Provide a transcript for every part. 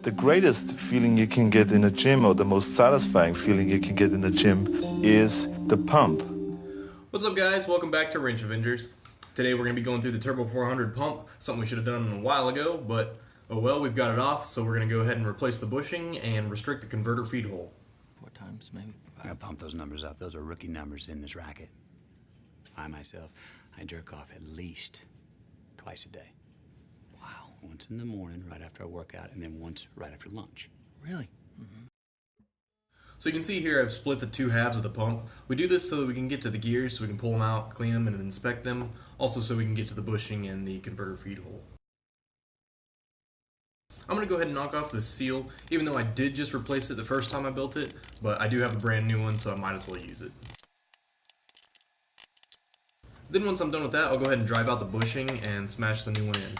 The greatest feeling you can get in a gym, or the most satisfying feeling you can get in the gym, is the pump. What's up, guys? Welcome back to Avengers. Today we're going to be going through the Turbo 400 pump, something we should have done a while ago, but oh well, we've got it off, so we're going to go ahead and replace the bushing and restrict the converter feed hole. 4 times, maybe? I gotta pump those numbers up. Those are rookie numbers in this racket. I myself, I jerk off at least twice a day. Wow. Once in the morning, right after I work out, and then once right after lunch. Really? So you can see here I've split the two halves of the pump. We do this so that we can get to the gears, so we can pull them out, clean them, and inspect them. Also so we can get to the bushing and the converter feed hole. I'm going to go ahead and knock off the seal, even though I did just replace it the first time I built it, but I do have a brand new one, so I might as well use it. Then once I'm done with that, I'll go ahead and drive out the bushing and smash the new one in.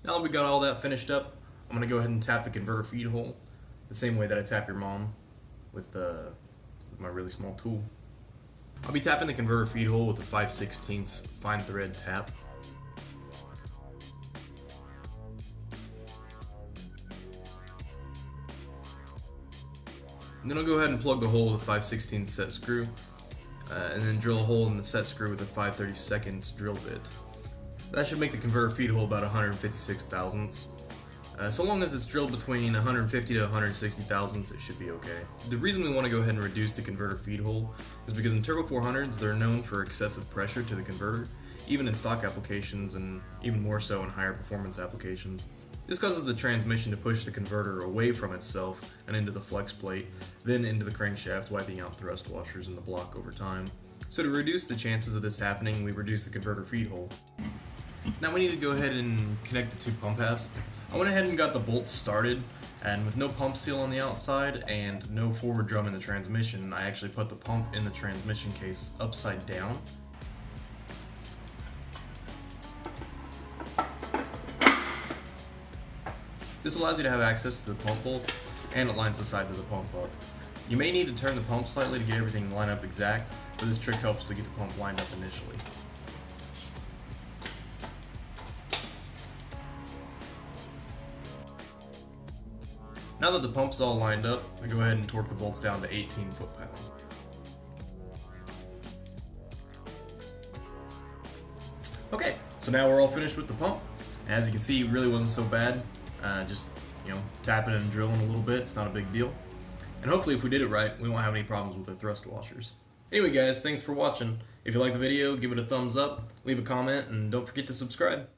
Now that we got all that finished up, I'm going to go ahead and tap the converter feed hole the same way that I tap your mom with my really small tool. I'll be tapping the converter feed hole with a 5/16 fine thread tap. And then I'll go ahead and plug the hole with a 5/16 set screw, and then drill a hole in the set screw with a 5/32 drill bit. That should make the converter feed hole about 156 thousandths. So long as it's drilled between 150 to 160 thousandths, it should be okay. The reason we want to go ahead and reduce the converter feed hole is because in Turbo 400s, they're known for excessive pressure to the converter, even in stock applications and even more so in higher performance applications. This causes the transmission to push the converter away from itself and into the flex plate, then into the crankshaft, wiping out thrust washers in the block over time. So to reduce the chances of this happening, we reduce the converter feed hole. Now we need to go ahead and connect the two pump halves. I went ahead and got the bolts started, and with no pump seal on the outside and no forward drum in the transmission, I actually put the pump in the transmission case upside down. This allows you to have access to the pump bolts, and it lines the sides of the pump up. You may need to turn the pump slightly to get everything lined up exact, but this trick helps to get the pump lined up initially. Now that the pump's all lined up, I go ahead and torque the bolts down to 18 foot-pounds. Okay, so now we're all finished with the pump. As you can see, it really wasn't so bad. Just, tapping and drilling a little bit, it's not a big deal. And hopefully if we did it right, we won't have any problems with our thrust washers. Anyway guys, thanks for watching. If you like the video, give it a thumbs up, leave a comment, and don't forget to subscribe.